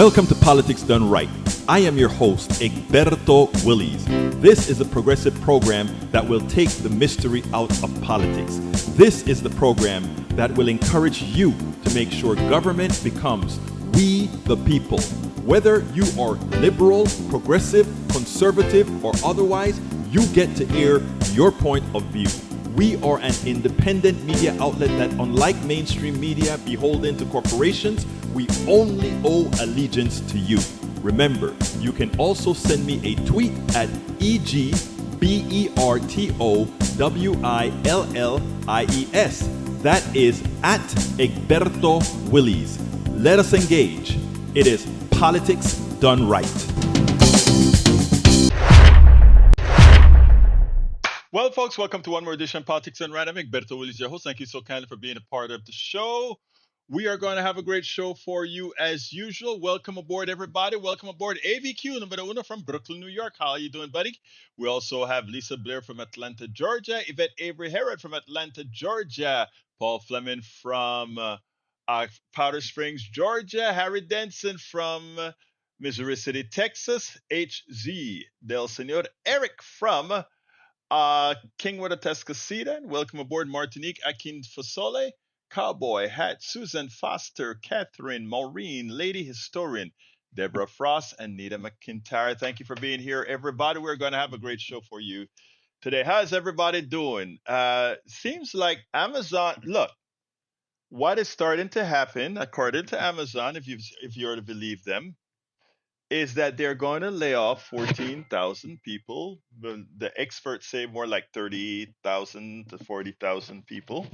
Welcome to Politics Done Right. I am your host, Egberto Willies. This is a progressive program that will take the mystery out of politics. This is the program that will encourage you to make sure government becomes we the people. Whether you are liberal, progressive, conservative, or otherwise, you get to air your point of view. We are an independent media outlet that, unlike mainstream media beholden to corporations, we only owe allegiance to you. Remember, you can also send me a tweet at EGBERTOWILLIES. That is at Egberto Willies. Let us engage. It is Politics Done Right. Well, folks, welcome to one more edition of Politics Done Right. I'm Egberto Willies, your host. Thank you so kindly for being a part of the show. We are going to have a great show for you as usual. Welcome aboard, everybody. Welcome aboard AVQ, number uno from Brooklyn, New York. How are you doing, buddy? We also have Lisa Blair from Atlanta, Georgia. Yvette Avery Herod from Atlanta, Georgia. Paul Fleming from Powder Springs, Georgia. Harry Denson from Missouri City, Texas. HZ Del Senor. Eric from Kingwood, Atascocita. Welcome aboard, Martinique. Akin Fosole. Cowboy Hat, Susan Foster, Catherine, Maureen, Lady Historian, Deborah Frost, and Nita McIntyre. Thank you for being here, everybody. We're going to have a great show for you today. How's everybody doing? Seems like Amazon, look, what is starting to happen, according to Amazon, if you're to believe them, is that they're going to lay off 14,000 people. The experts say more like 30,000 to 40,000 people.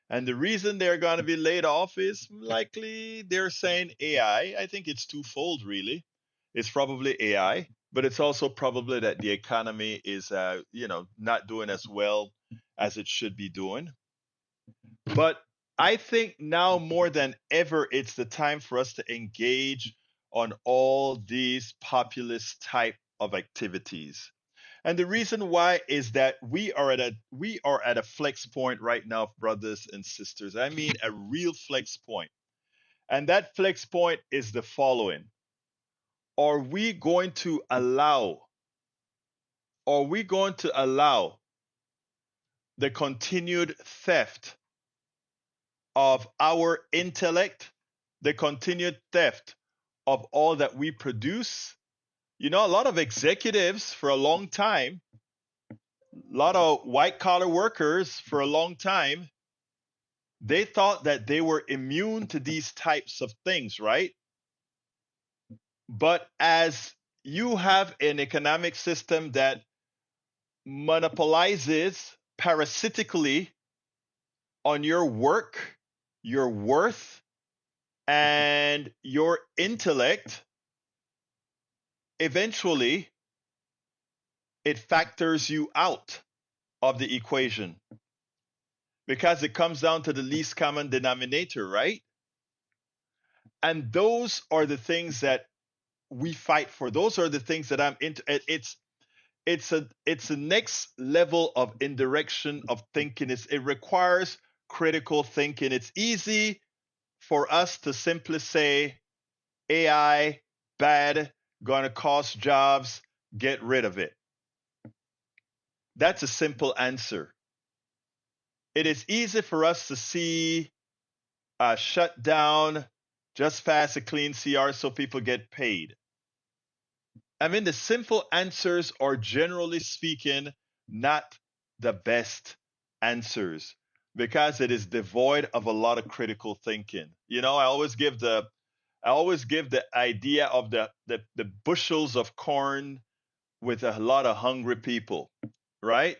And the reason they're going to be laid off is likely they're saying AI. I think it's twofold, really. It's probably AI, but it's also probably that the economy is, not doing as well as it should be doing. But I think now more than ever, it's the time for us to engage on all these populist type of activities. And the reason why is that we are at a flex point right now, brothers and sisters. I mean a real flex point. And that flex point is the following. Are we going to allow the continued theft of our intellect, the continued theft of all that we produce? You know, a lot of executives for a long time, a lot of white collar workers for a long time, they thought that they were immune to these types of things, right? But as you have an economic system that monopolizes parasitically on your work, your worth, and your intellect, eventually it factors you out of the equation because it comes down to the least common denominator, right? And those are the things that we fight for. Those are the things that I'm into. It's a next level of indirection of thinking. It requires critical thinking. It's easy for us to simply say AI bad, gonna cost jobs, get rid of it. That's a simple answer. It is easy for us to see shut down, just fast a clean CR so people get paid. I mean, the simple answers are generally speaking not the best answers because it is devoid of a lot of critical thinking. You know, I always give the idea of the bushels of corn with a lot of hungry people, right?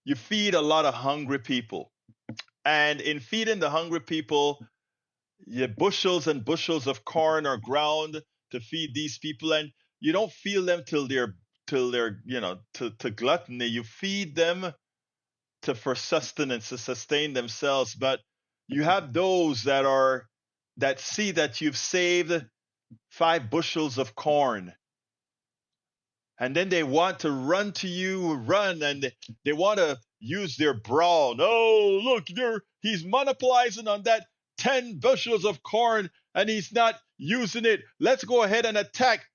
You feed a lot of hungry people. And in feeding the hungry people, your bushels and bushels of corn are ground to feed these people, and you don't feed them till they're to gluttony. You feed them for sustenance, to sustain themselves. But you have those that see that you've saved 5 bushels of corn, and then they want to run to you, and they want to use their brawl. No, look, he's monopolizing on that 10 bushels of corn, and he's not using it. Let's go ahead and attack.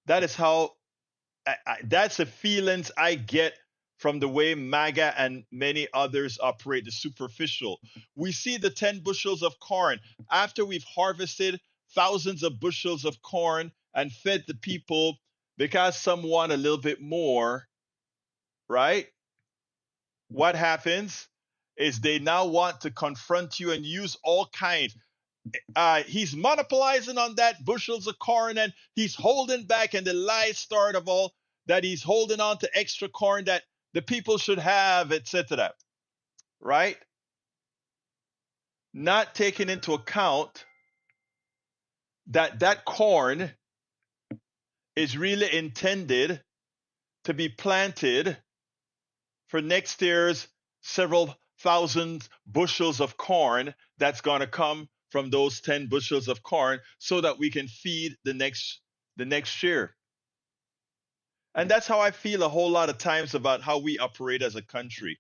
That is how, that's the feelings I get from the way MAGA and many others operate, the superficial. We see the 10 bushels of corn after we've harvested thousands of bushels of corn and fed the people because some want a little bit more, right? What happens is they now want to confront you and use all kinds. He's monopolizing on that bushels of corn and he's holding back, and the lie start of all that he's holding on to extra corn that the people should have, etc. Right? Not taking into account that that corn is really intended to be planted for next year's several thousand bushels of corn that's going to come from those 10 bushels of corn so that we can feed the next year. And that's how I feel a whole lot of times about how we operate as a country.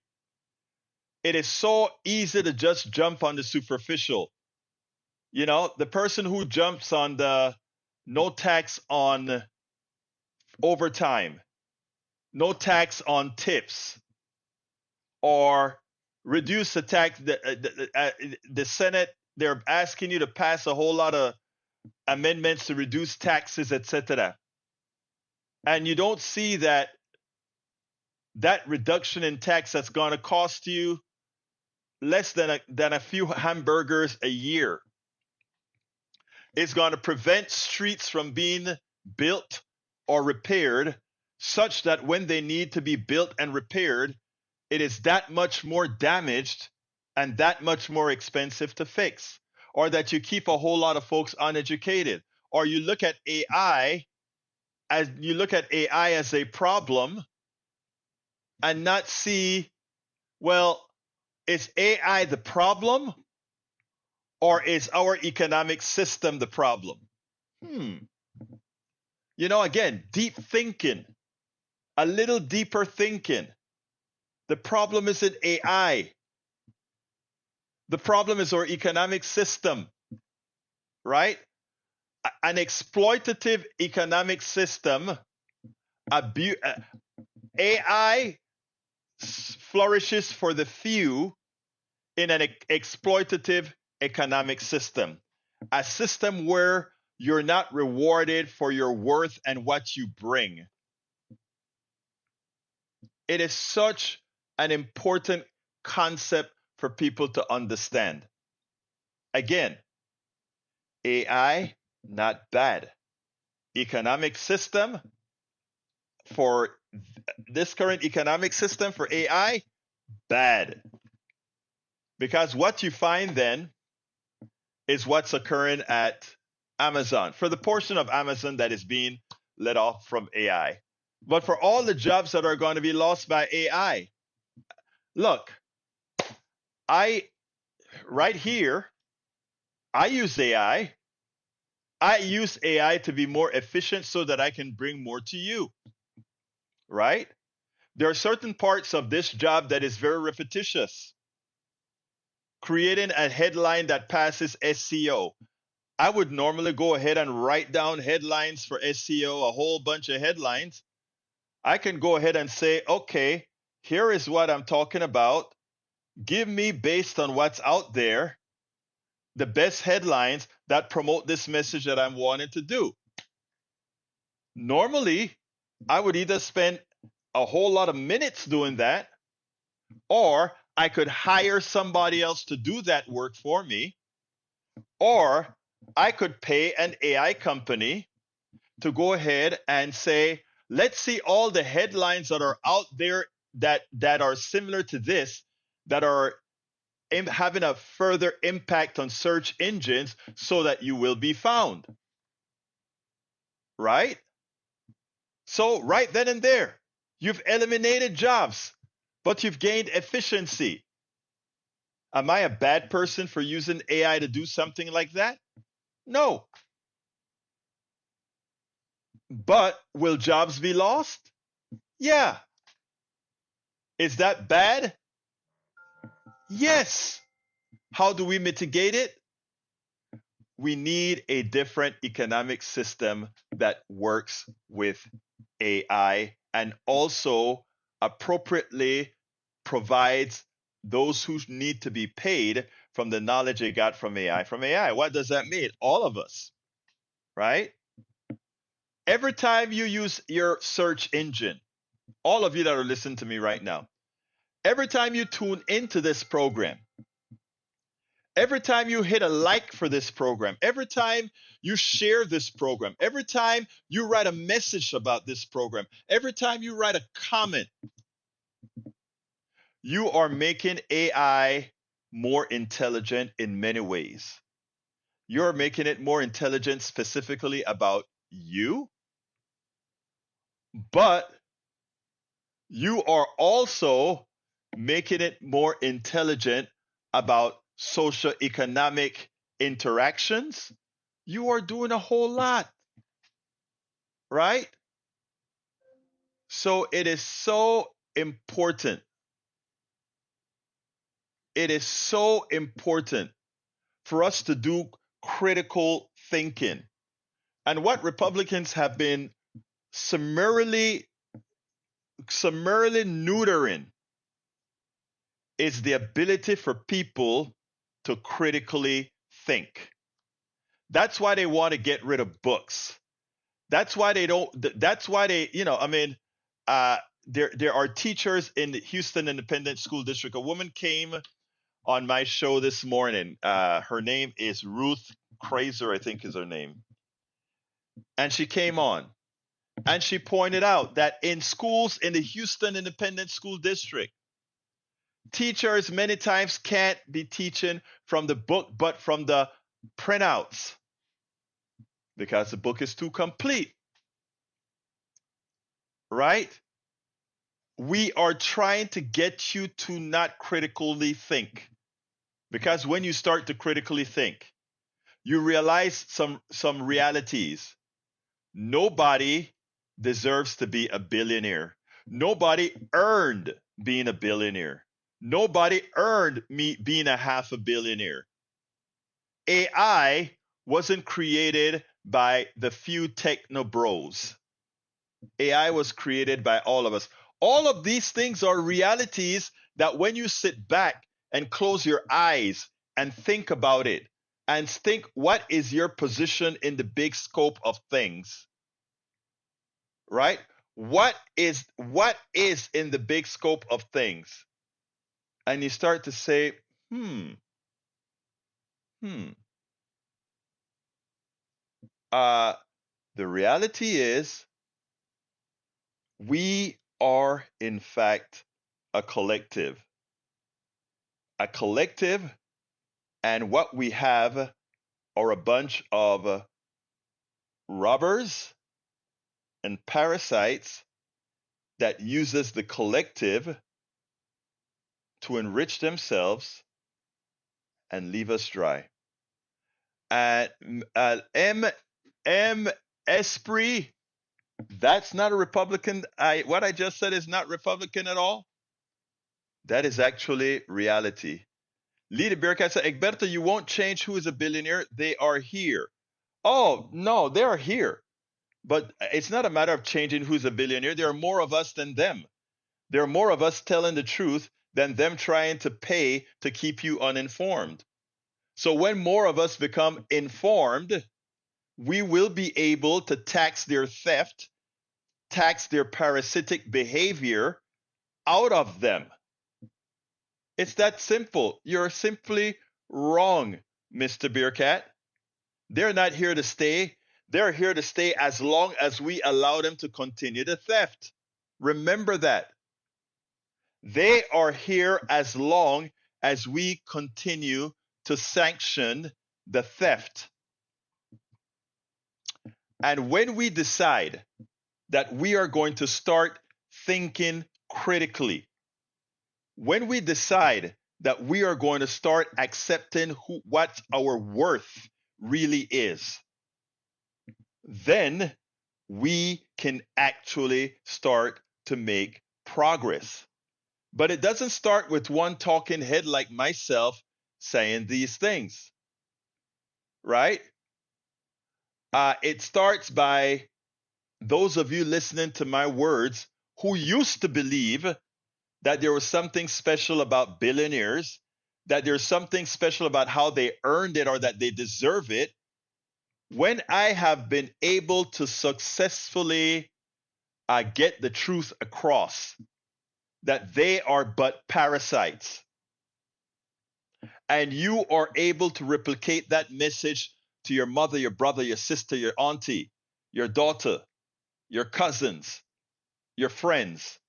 It is so easy to just jump on the superficial. You know, the person who jumps on the no tax on overtime, no tax on tips, or reduce the tax. The Senate, they're asking you to pass a whole lot of amendments to reduce taxes, etc. And you don't see that reduction in tax that's going to cost you less than a few hamburgers a year. It's going to prevent streets from being built or repaired, such that when they need to be built and repaired, it is that much more damaged and that much more expensive to fix. Or that you keep a whole lot of folks uneducated. Or you look at AI as a problem and not see, well, is AI the problem or is our economic system the problem? You know, again, deep thinking, a little deeper thinking. The problem isn't AI. The problem is our economic system, right? An exploitative economic system, AI flourishes for the few in an exploitative economic system, a system where you're not rewarded for your worth and what you bring. It is such an important concept for people to understand. Again, AI, not bad. Economic system, for this current economic system for AI, bad. Because what you find then is what's occurring at Amazon, for the portion of Amazon that is being let off from AI. But for all the jobs that are going to be lost by AI, look, right here, I use AI. I use AI to be more efficient so that I can bring more to you, right? There are certain parts of this job that is very repetitious. Creating a headline that passes SEO. I would normally go ahead and write down headlines for SEO, a whole bunch of headlines. I can go ahead and say, okay, here is what I'm talking about. Give me, based on what's out there, the best headlines that promote this message that I'm wanting to do. Normally, I would either spend a whole lot of minutes doing that, or I could hire somebody else to do that work for me, or I could pay an AI company to go ahead and say, let's see all the headlines that are out there that are similar to this, that are having a further impact on search engines so that you will be found. Right? So right then and there, you've eliminated jobs, but you've gained efficiency. Am I a bad person for using AI to do something like that? No. But will jobs be lost? Yeah. Is that bad? Yes. How do we mitigate it? we need a different economic system that works with AI and also appropriately provides those who need to be paid from the knowledge they got from AI. From AI, what does that mean? All of us, right? Every time you use your search engine, all of you that are listening to me right now, every time you tune into this program, every time you hit a like for this program, every time you share this program, every time you write a message about this program, every time you write a comment, you are making AI more intelligent in many ways. You're making it more intelligent specifically about you, but you are also making it more intelligent about social economic interactions. You are doing a whole lot, right? So it is so important. It is so important for us to do critical thinking. And what Republicans have been summarily neutering is the ability for people to critically think. That's why they want to get rid of books. That's why they don't. That's why they, I mean, uh, there are teachers in the Houston Independent School District. A woman came on my show this morning. Her name is Ruth Kraser, I think is her name, and she came on and she pointed out that in schools in the Houston Independent School District, teachers many times can't be teaching from the book, but from the printouts because the book is too complete, right? We are trying to get you to not critically think because when you start to critically think, you realize some realities. Nobody deserves to be a billionaire. Nobody earned being a billionaire. Nobody earned me being a half a billionaire. AI wasn't created by the few techno bros. AI was created by all of us. All of these things are realities that when you sit back and close your eyes and think about it and think what is your position in the big scope of things, right? What is in the big scope of things? And you start to say, hmm, hmm. Uh, the reality is we are in fact a collective. A collective, and what we have are a bunch of robbers and parasites that uses the collective to enrich themselves and leave us dry. And M. Esprit, that's not a Republican. What I just said is not Republican at all. That is actually reality. Lida Bearcat said, Egberto, you won't change who is a billionaire. They are here. Oh, no, they are here. But it's not a matter of changing who's a billionaire. There are more of us than them. There are more of us telling the truth than them trying to pay to keep you uninformed. So when more of us become informed, we will be able to tax their theft, tax their parasitic behavior out of them. It's that simple. You're simply wrong, Mr. Bearcat. They're not here to stay. They're here to stay as long as we allow them to continue the theft. Remember that. They are here as long as we continue to sanction the theft. And when we decide that we are going to start thinking critically, when we decide that we are going to start accepting what our worth really is, then we can actually start to make progress. But it doesn't start with one talking head like myself saying these things, right? It starts by those of you listening to my words who used to believe that there was something special about billionaires, that there's something special about how they earned it or that they deserve it. When I have been able to successfully get the truth across that they are but parasites, and you are able to replicate that message to your mother, your brother, your sister, your auntie, your daughter, your cousins, your friends,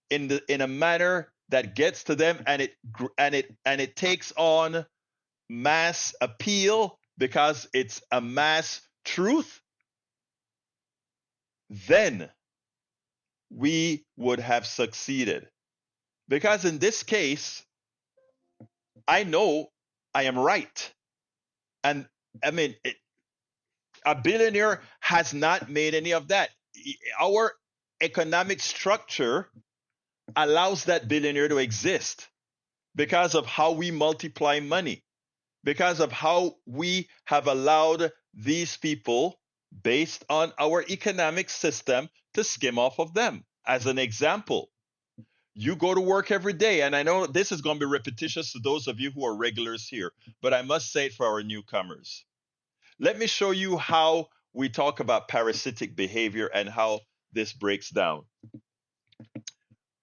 in a manner that gets to them, and it takes on mass appeal because it's a mass truth, then we would have succeeded. Because in this case, I know I am right. And I mean, a billionaire has not made any of that. Our economic structure allows that billionaire to exist because of how we multiply money, because of how we have allowed these people, based on our economic system, to skim off of them. As an example, you go to work every day, and I know this is going to be repetitious to those of you who are regulars here, but I must say it for our newcomers. Let me show you how we talk about parasitic behavior and how this breaks down.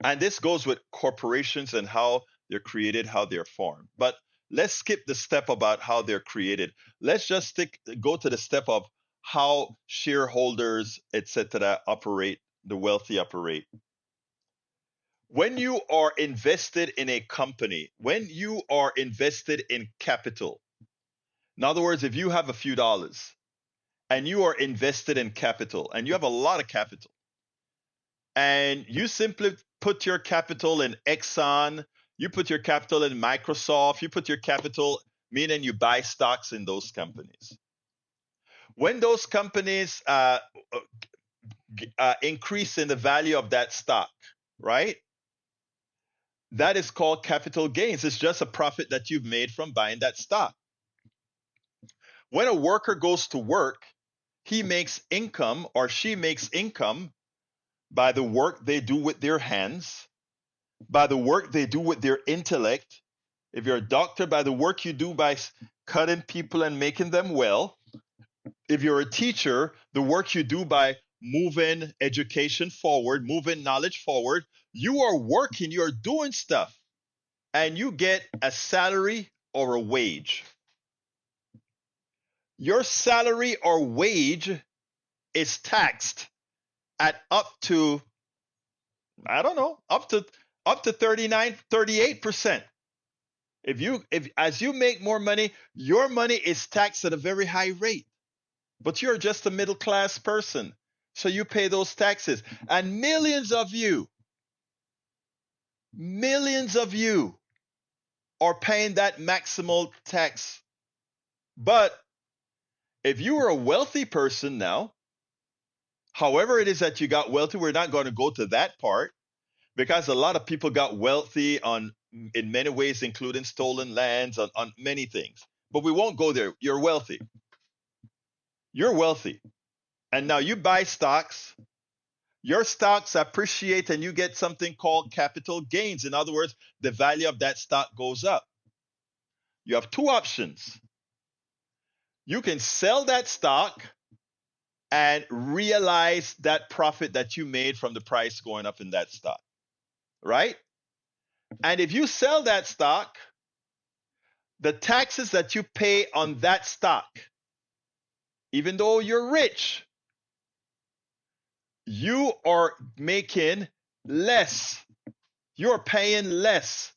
And this goes with corporations and how they're created, how they're formed. But let's skip the step about how they're created. Let's just go to the step of how shareholders, etc., operate, the wealthy operate. When you are invested in a company, when you are invested in capital, in other words, if you have a few dollars and you are invested in capital and you have a lot of capital, and you simply put your capital in Exxon, you put your capital in Microsoft, you put your capital, meaning you buy stocks in those companies. When those companies increase in the value of that stock, right? That is called capital gains. It's just a profit that you've made from buying that stock. When a worker goes to work, he makes income or she makes income by the work they do with their hands, by the work they do with their intellect. If you're a doctor, by the work you do by cutting people and making them well. If you're a teacher, the work you do by moving education forward, moving knowledge forward. You are working, you're doing stuff, and you get a salary or a wage. Your salary or wage is taxed at up to, I don't know, up to 39, 38%. If as you make more money, your money is taxed at a very high rate. But you're just a middle class person, so you pay those taxes. And millions of you are paying that maximal tax. But if you were a wealthy person now, however it is that you got wealthy, we're not going to go to that part, because a lot of people got wealthy in many ways, including stolen lands, on many things. But we won't go there. You're wealthy. You're wealthy. And now you buy stocks. Your stocks appreciate and you get something called capital gains. In other words, the value of that stock goes up. You have two options. You can sell that stock and realize that profit that you made from the price going up in that stock, right? And if you sell that stock, the taxes that you pay on that stock, even though you're rich, you are making less. You're paying less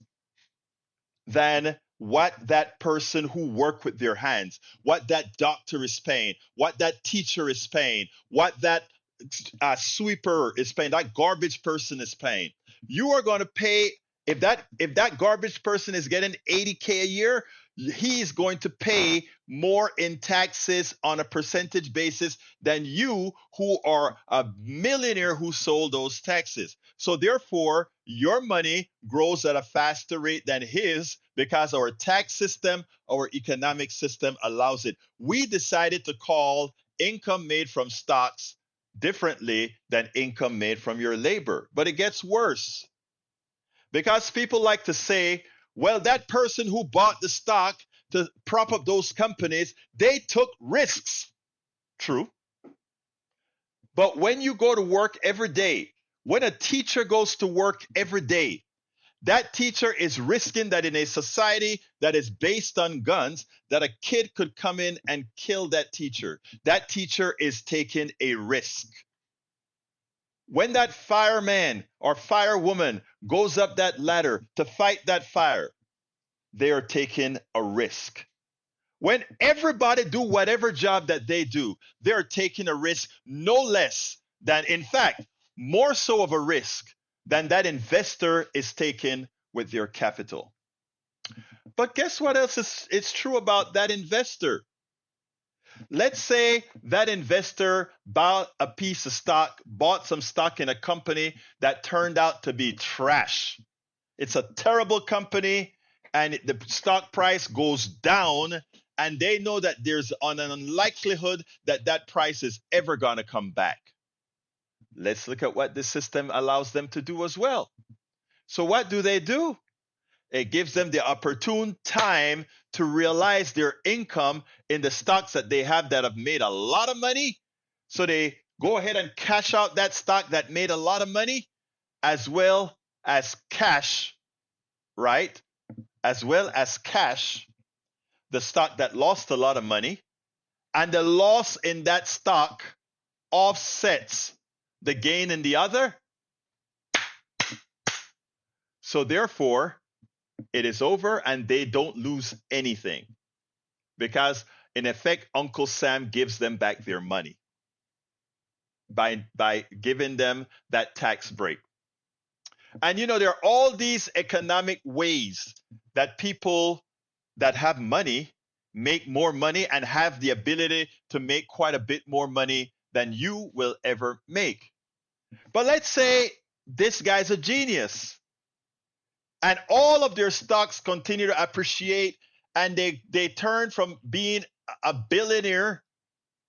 than what that person who worked with their hands, what that doctor is paying, what that teacher is paying, what that sweeper is paying, that garbage person is paying. You are going to pay, if that garbage person is getting 80K a year, he's going to pay more in taxes on a percentage basis than you, who are a millionaire who sold those taxes. So therefore, your money grows at a faster rate than his, because our tax system, our economic system allows it. We decided to call income made from stocks differently than income made from your labor. But it gets worse because people like to say, well, that person who bought the stock to prop up those companies, they took risks. True. But when you go to work every day, when a teacher goes to work every day, that teacher is risking that in a society that is based on guns, that a kid could come in and kill that teacher. That teacher is taking a risk. When that fireman or firewoman goes up that ladder to fight that fire, they are taking a risk. When everybody do whatever job that they do, they're taking a risk no less than, in fact, more so of a risk than that investor is taking with their capital. But guess what else is true about that investor? Let's say that investor bought a piece of stock, bought some stock in a company that turned out to be trash. It's a terrible company and the stock price goes down, and they know that there's an unlikelihood that that price is ever going to come back. Let's look at what the system allows them to do as well. So what do? It gives them the opportune time to realize their income in the stocks that they have made a lot of money. So they go ahead and cash out that stock that made a lot of money, as well as cash, right? As well as cash the stock that lost a lot of money, and the loss in that stock offsets the gain in the other. So therefore, it is over and they don't lose anything because, in effect, Uncle Sam gives them back their money by giving them that tax break. And there are all these economic ways that people that have money make more money and have the ability to make quite a bit more money than you will ever make. But let's say this guy's a genius and all of their stocks continue to appreciate, and they turn from being a billionaire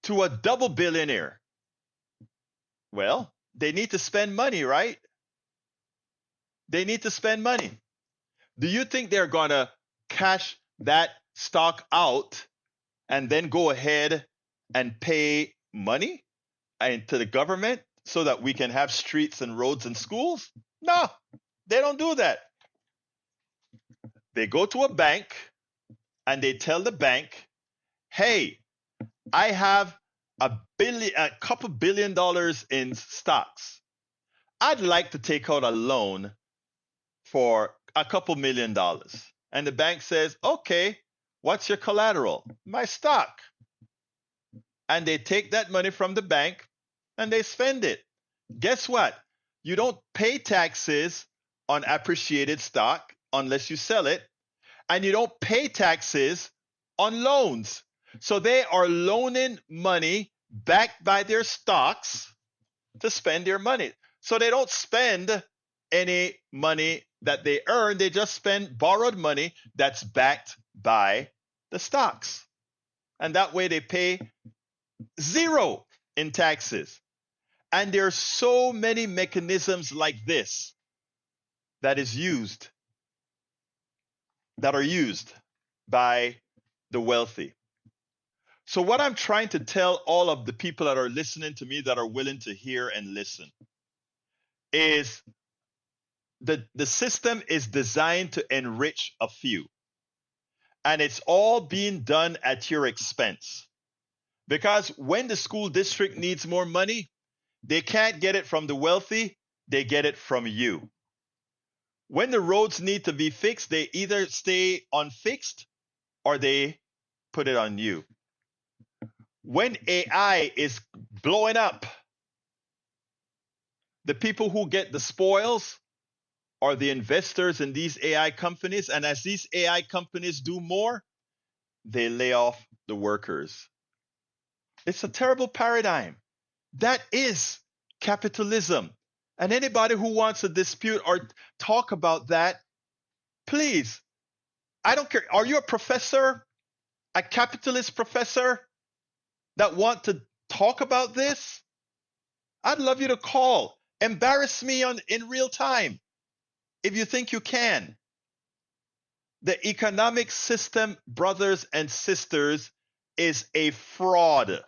to a double billionaire. Well, they need to spend money, right? They need to spend money. Do you think they're going to cash that stock out and then go ahead and pay money to the government so that we can have streets and roads and schools? No, they don't do that. They go to a bank and they tell the bank, hey, I have a couple $1 billion in stocks. I'd like to take out a loan for a couple $1 million. And the bank says, okay, what's your collateral? My stock. And they take that money from the bank and they spend it. Guess what? You don't pay taxes on appreciated stock unless you sell it. And you don't pay taxes on loans. So they are loaning money backed by their stocks to spend their money. So they don't spend any money that they earn. They just spend borrowed money that's backed by the stocks. And that way they pay zero in taxes. And there are so many mechanisms like this that are used by the wealthy. So what I'm trying to tell all of the people that are listening to me, that are willing to hear and listen, is the system is designed to enrich a few. And it's all being done at your expense. Because when the school district needs more money, they can't get it from the wealthy, they get it from you. When the roads need to be fixed, they either stay unfixed or they put it on you. When AI is blowing up, the people who get the spoils are the investors in these AI companies. And as these AI companies do more, they lay off the workers. It's a terrible paradigm. That is capitalism. And anybody who wants to dispute or talk about that, please, I don't care. Are you a professor, a capitalist professor that want to talk about this, I'd love you to call. Embarrass me in real time if you think you can. The economic system, brothers and sisters, is a fraud.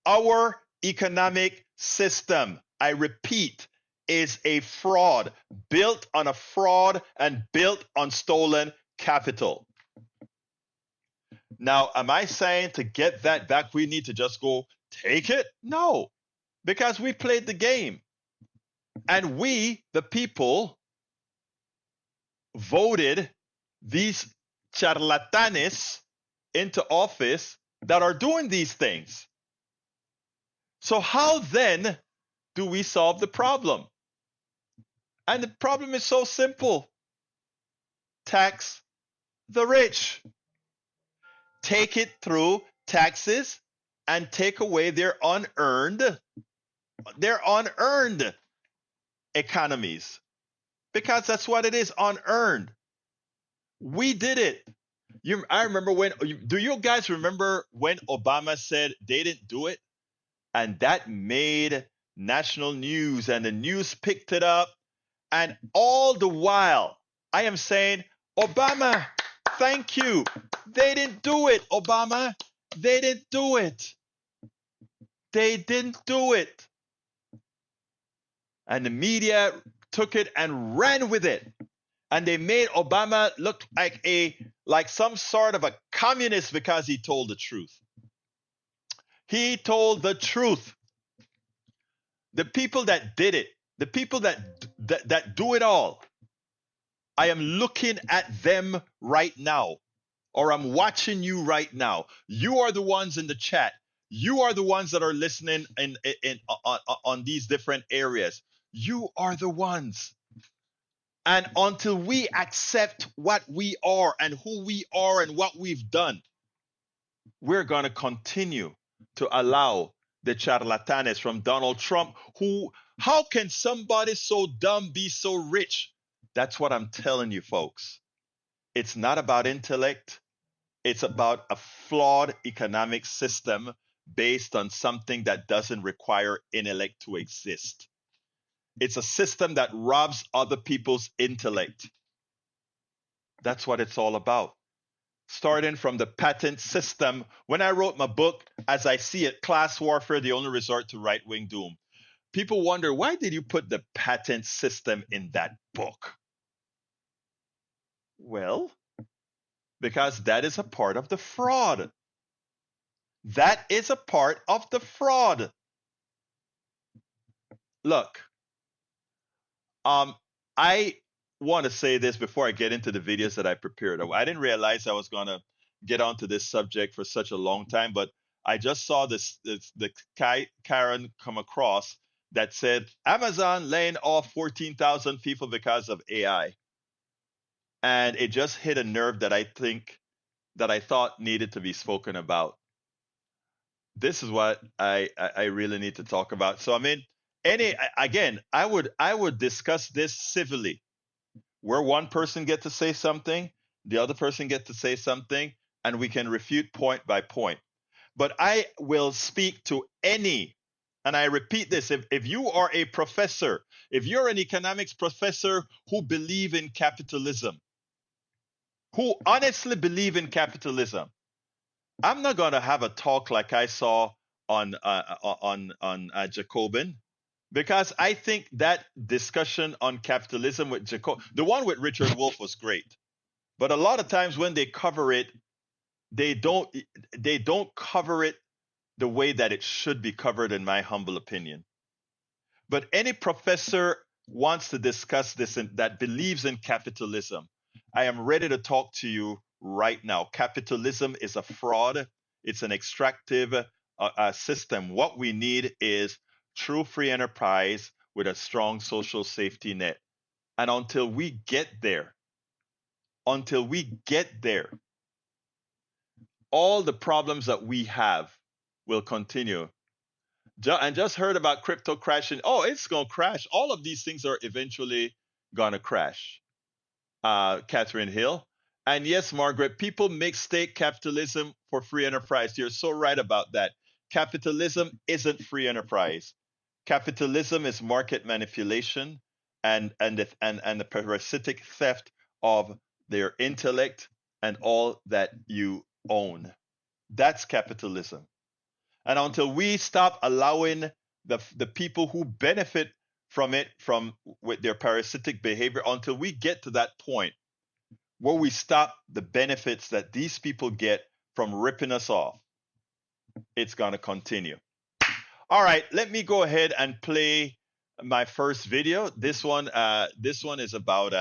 Our economic system, I repeat, is a fraud, built on a fraud and built on stolen capital. Now, am I saying to get that back, we need to just go take it? No, because we played the game. And we, the people, voted these charlatanes into office that are doing these things. So, how then do we solve the problem? And the problem is so simple: tax the rich, take it through taxes, and take away their unearned economies, because that's what it is, unearned. We did it. I remember when. Do you guys remember when Obama said they didn't do it, and that made national news, and the news picked it up, and all the while I am saying, Obama, thank you. They didn't do it, Obama. They didn't do it. They didn't do it. And the media took it and ran with it. And they made Obama look like some sort of a communist because he told the truth. He told the truth. The people that did it, the people that do it all, I am looking at them right now, or I'm watching you right now. You are the ones in the chat. You are the ones that are listening on these different areas. You are the ones. And until we accept what we are and who we are and what we've done, we're going to continue to allow the charlatanes from Donald Trump, how can somebody so dumb be so rich? That's what I'm telling you, folks. It's not about intellect. It's about a flawed economic system based on something that doesn't require intellect to exist. It's a system that robs other people's intellect. That's what it's all about. Starting from the patent system. When I wrote my book, as I see it, Class Warfare, the only resort to right-wing doom, people wonder, why did you put the patent system in that book? Well, because that is a part of the fraud. That is a part of the fraud. Look, I want to say this before I get into the videos that I prepared. I didn't realize I was going to get onto this subject for such a long time, but I just saw the Karen come across that said Amazon laying off 14,000 people because of AI. And it just hit a nerve that I thought needed to be spoken about. This is what I really need to talk about. So I mean, I would discuss this civilly, where one person get to say something, the other person get to say something, and we can refute point by point. But I will speak to any, and I repeat this, if you are a professor, if you're an economics professor who believe in capitalism, who honestly believe in capitalism, I'm not going to have a talk like I saw on Jacobin, because I think that discussion on capitalism with the one with Richard Wolff was great, but a lot of times when they cover it, they don't cover it the way that it should be covered, in my humble opinion. But any professor wants to discuss this and that believes in capitalism, I am ready to talk to you right now. Capitalism is a fraud. It's an extractive system. What we need is true free enterprise with a strong social safety net. And until we get there, all the problems that we have will continue. And just heard about crypto crashing. Oh, it's going to crash. All of these things are eventually going to crash. Catherine Hill. And yes, Margaret, people mistake capitalism for free enterprise. You're so right about that. capitalism isn't free enterprise. Capitalism is market manipulation and the parasitic theft of their intellect and all that you own. That's capitalism. And until we stop allowing the people who benefit from it with their parasitic behavior, until we get to that point where we stop the benefits that these people get from ripping us off, it's going to continue. All right, let me go ahead and play my first video. This one is about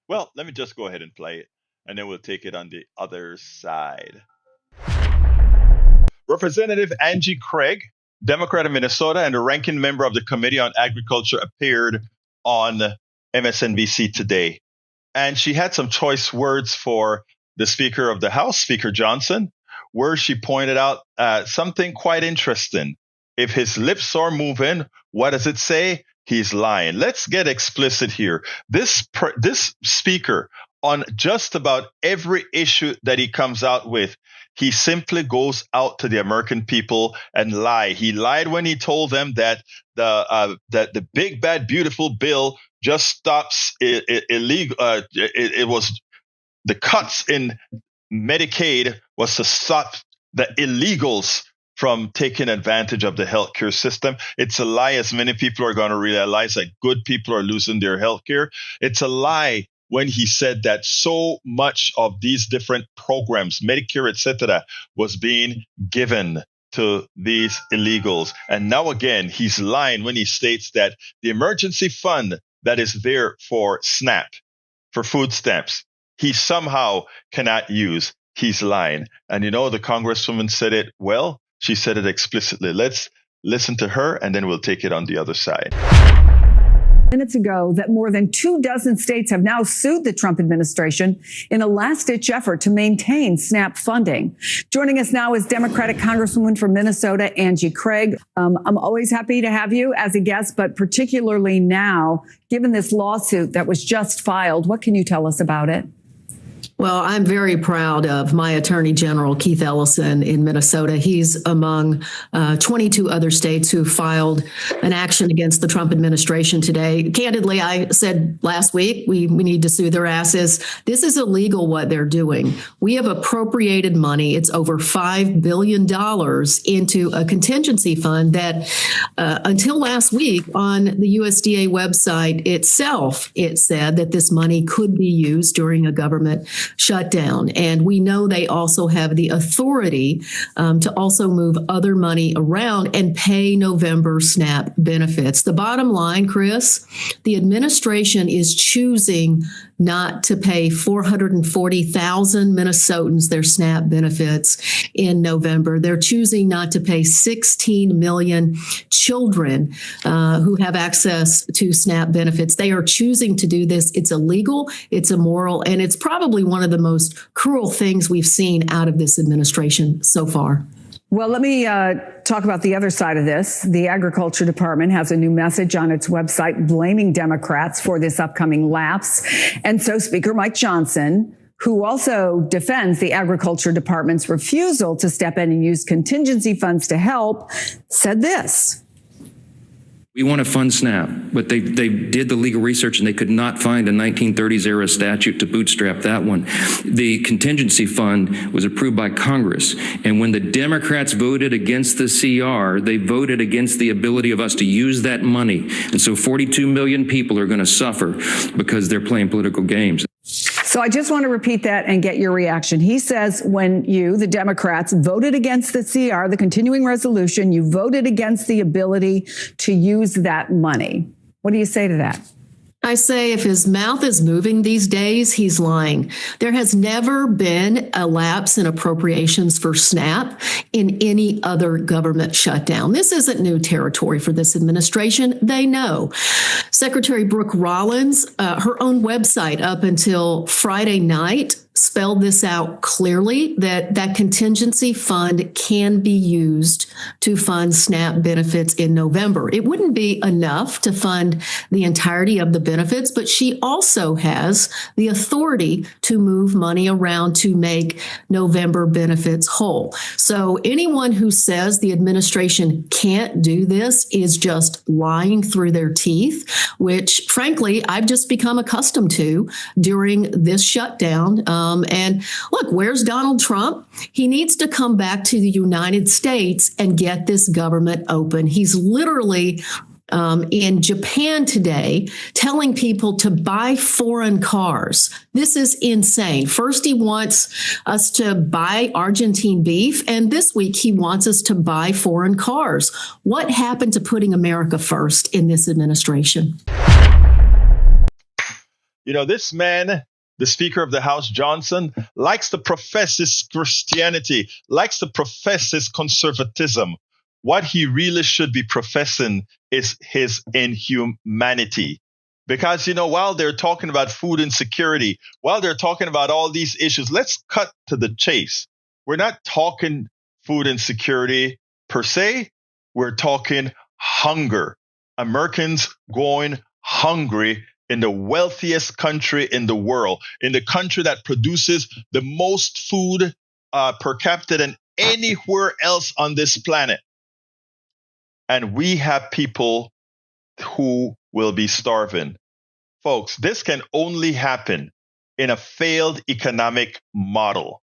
well, let me just go ahead and play it, and then we'll take it on the other side. Representative Angie Craig, Democrat of Minnesota and the ranking member of the Committee on Agriculture, appeared on MSNBC today. And she had some choice words for the Speaker of the House, Speaker Johnson, where she pointed out something quite interesting. If his lips are moving, what does it say? He's lying. Let's get explicit here. This speaker, on just about every issue that he comes out with, he simply goes out to the American people and lie. He lied when he told them that the big bad beautiful bill just stops illegal. It was the cuts in Medicaid was to stop the illegals from taking advantage of the healthcare system. It's a lie, as many people are going to realize, that good people are losing their healthcare. It's a lie when he said that so much of these different programs, Medicare, etc., was being given to these illegals. And now again, he's lying when he states that the emergency fund that is there for SNAP, for food stamps, he somehow cannot use. He's lying. And you know, the Congresswoman said it well. She said it explicitly. Let's listen to her, and then we'll take it on the other side. Minutes ago that more than 24 states have now sued the Trump administration in a last-ditch effort to maintain SNAP funding. Joining us now is Democratic Congresswoman from Minnesota, Angie Craig. I'm always happy to have you as a guest, but particularly now, given this lawsuit that was just filed, what can you tell us about it? Well, I'm very proud of my Attorney General, Keith Ellison, in Minnesota. He's among 22 other states who filed an action against the Trump administration today. Candidly, I said last week, we need to sue their asses. This is illegal what they're doing. We have appropriated money. It's over $5 billion into a contingency fund that until last week on the USDA website itself, it said that this money could be used during a government shutdown. And we know they also have the authority to also move other money around and pay November SNAP benefits. The bottom line, Chris, the administration is choosing not to pay 440,000 Minnesotans their SNAP benefits in November. They're choosing not to pay 16 million children who have access to SNAP benefits. They are choosing to do this. It's illegal, it's immoral, and it's probably one of the most cruel things we've seen out of this administration so far. Well, let me talk about the other side of this. The Agriculture Department has a new message on its website blaming Democrats for this upcoming lapse. And so Speaker Mike Johnson, who also defends the Agriculture Department's refusal to step in and use contingency funds to help, said this. We want to fund SNAP, but they did the legal research and they could not find a 1930s era statute to bootstrap that one. The contingency fund was approved by Congress, and when the Democrats voted against the CR, they voted against the ability of us to use that money. And so 42 million people are going to suffer because they're playing political games. So I just want to repeat that and get your reaction. He says when you, the Democrats, voted against the CR, the continuing resolution, you voted against the ability to use that money. What do you say to that? I say if his mouth is moving these days, he's lying. There has never been a lapse in appropriations for SNAP in any other government shutdown. This isn't new territory for this administration. They know. Secretary Brooke Rollins, her own website up until Friday night, spelled this out clearly, that contingency fund can be used to fund SNAP benefits in November. It wouldn't be enough to fund the entirety of the benefits benefits, but she also has the authority to move money around to make November benefits whole. So anyone who says the administration can't do this is just lying through their teeth, which frankly, I've just become accustomed to during this shutdown. And look, where's Donald Trump? He needs to come back to the United States and get this government open. He's literally in Japan today telling people to buy foreign cars. This is insane. First, he wants us to buy Argentine beef, and this week he wants us to buy foreign cars. What happened to putting America first in this administration? You know, this man, the Speaker of the House, Johnson, likes to profess his Christianity, likes to profess his conservatism. What he really should be professing is his inhumanity. Because, you know, while they're talking about food insecurity, while they're talking about all these issues, let's cut to the chase. We're not talking food insecurity per se. We're talking hunger. Americans going hungry in the wealthiest country in the world, in the country that produces the most food per capita than anywhere else on this planet. And we have people who will be starving. Folks, this can only happen in a failed economic model.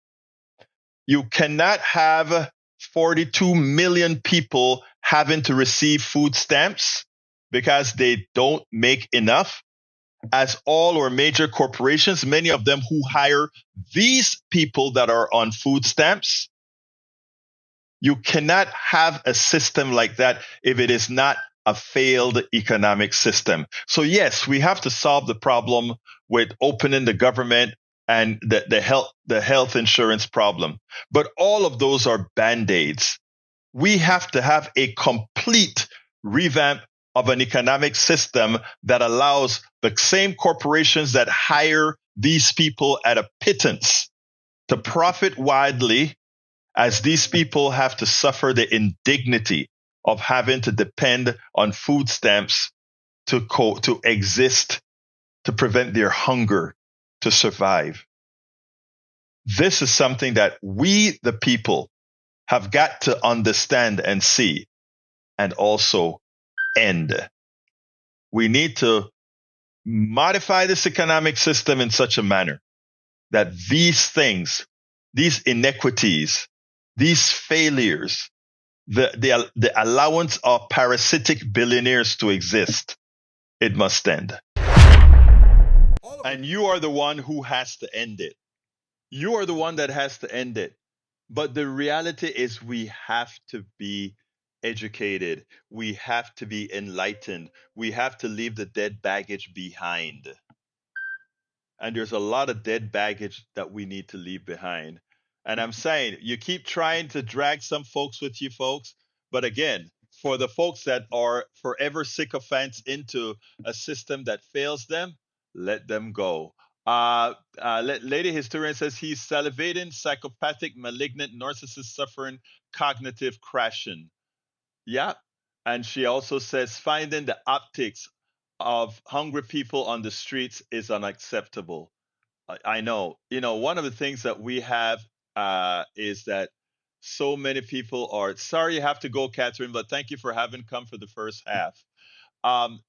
You cannot have 42 million people having to receive food stamps because they don't make enough, as all or major corporations, many of them who hire these people that are on food stamps. You cannot have a system like that if it is not a failed economic system. So yes, we have to solve the problem with opening the government and the health insurance problem. But all of those are band-aids. We have to have a complete revamp of an economic system that allows the same corporations that hire these people at a pittance to profit widely, as these people have to suffer the indignity of having to depend on food stamps to exist, to prevent their hunger, to survive. This is something that we, the people, have got to understand and see, and also end. We need to modify this economic system in such a manner that these things, these inequities, these failures, the allowance of parasitic billionaires to exist, it must end. And you are the one who has to end it. You are the one that has to end it. But the reality is we have to be educated. We have to be enlightened. We have to leave the dead baggage behind. And there's a lot of dead baggage that we need to leave behind. And I'm saying, you keep trying to drag some folks with you, folks. But again, for the folks that are forever sycophants into a system that fails them, let them go. Lady Historian says he's salivating, psychopathic, malignant, narcissist suffering, cognitive crashing. Yeah. And she also says finding the optics of hungry people on the streets is unacceptable. I know. You know, one of the things that we have is that so many people are sorry you have to go, Catherine, but thank you for having come for the first half.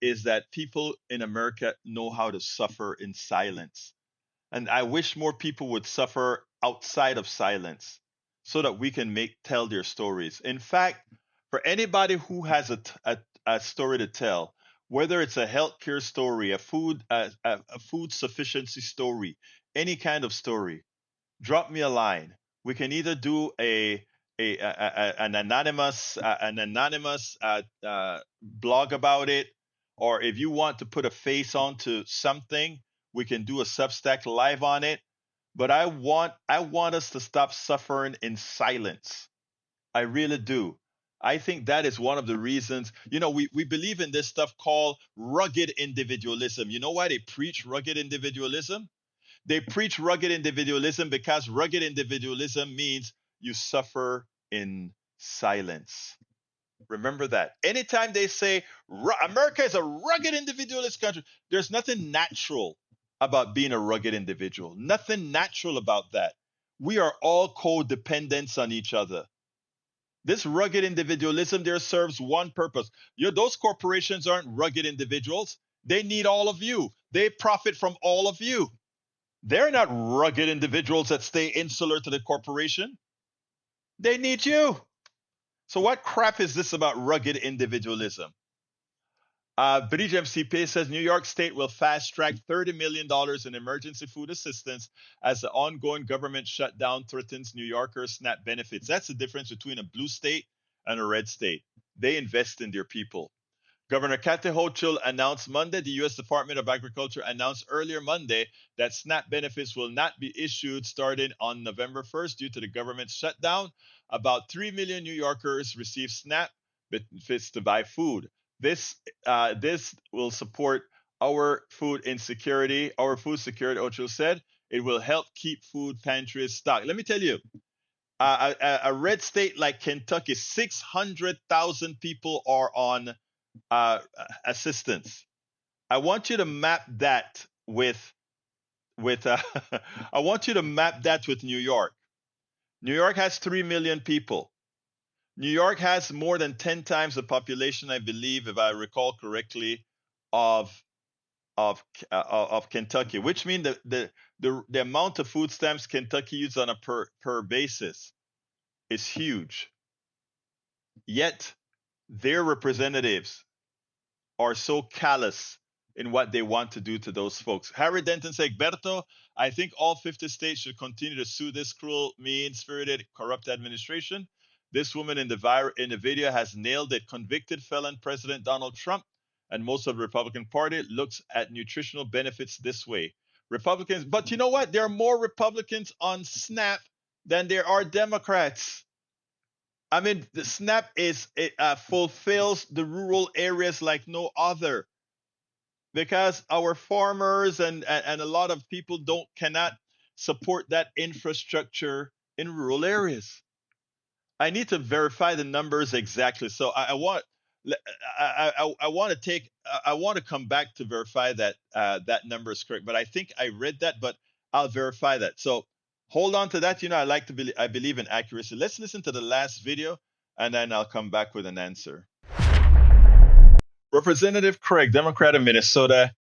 Is that people in America know how to suffer in silence. And I wish more people would suffer outside of silence so that we can tell their stories. In fact, for anybody who has a story to tell, whether it's a healthcare story, a food sufficiency story, any kind of story, drop me a line. We can either do an anonymous blog about it, or if you want to put a face onto something, we can do a Substack live on it. But I want us to stop suffering in silence. I really do. I think that is one of the reasons, you know, we believe in this stuff called rugged individualism. You know why they preach rugged individualism? They preach rugged individualism because rugged individualism means you suffer in silence. Remember that. Anytime they say America is a rugged individualist country, there's nothing natural about being a rugged individual. Nothing natural about that. We are all codependents on each other. This rugged individualism there serves one purpose. Those corporations aren't rugged individuals. They need all of you. They profit from all of you. They're not rugged individuals that stay insular to the corporation. They need you. So what crap is this about rugged individualism? British MCP says New York State will fast track $30 million in emergency food assistance as the ongoing government shutdown threatens New Yorkers' SNAP benefits. That's the difference between a blue state and a red state. They invest in their people. Governor Kathy Hochul announced Monday, the U.S. Department of Agriculture announced earlier Monday that SNAP benefits will not be issued starting on November 1st due to the government shutdown. About 3 million New Yorkers receive SNAP benefits to buy food. This will support our food insecurity, our food security, Hochul said. It will help keep food pantries stocked. Let me tell you, a red state like Kentucky, 600,000 people are on assistance. I want you to map that with I want you to map that with New York. New York has 3 million people. New York has more than 10 times the population, I believe, if I recall correctly, of Kentucky, which means the amount of food stamps Kentucky uses on a per basis is huge. Yet their representatives are so callous in what they want to do to those folks. Harry Denton said, Berto, I think all 50 states should continue to sue this cruel, mean-spirited, corrupt administration. This woman in the video has nailed it. Convicted felon President Donald Trump and most of the Republican Party looks at nutritional benefits this way. Republicans, but you know what? There are more Republicans on SNAP than there are Democrats. I mean, the SNAP fulfills the rural areas like no other, because our farmers and a lot of people cannot support that infrastructure in rural areas. I need to verify the numbers exactly. So I want to come back to verify that that number is correct. But I think I read that, but I'll verify that. So hold on to that. I believe in accuracy. Let's listen to the last video, and then I'll come back with an answer. Representative Craig, Democrat of Minnesota,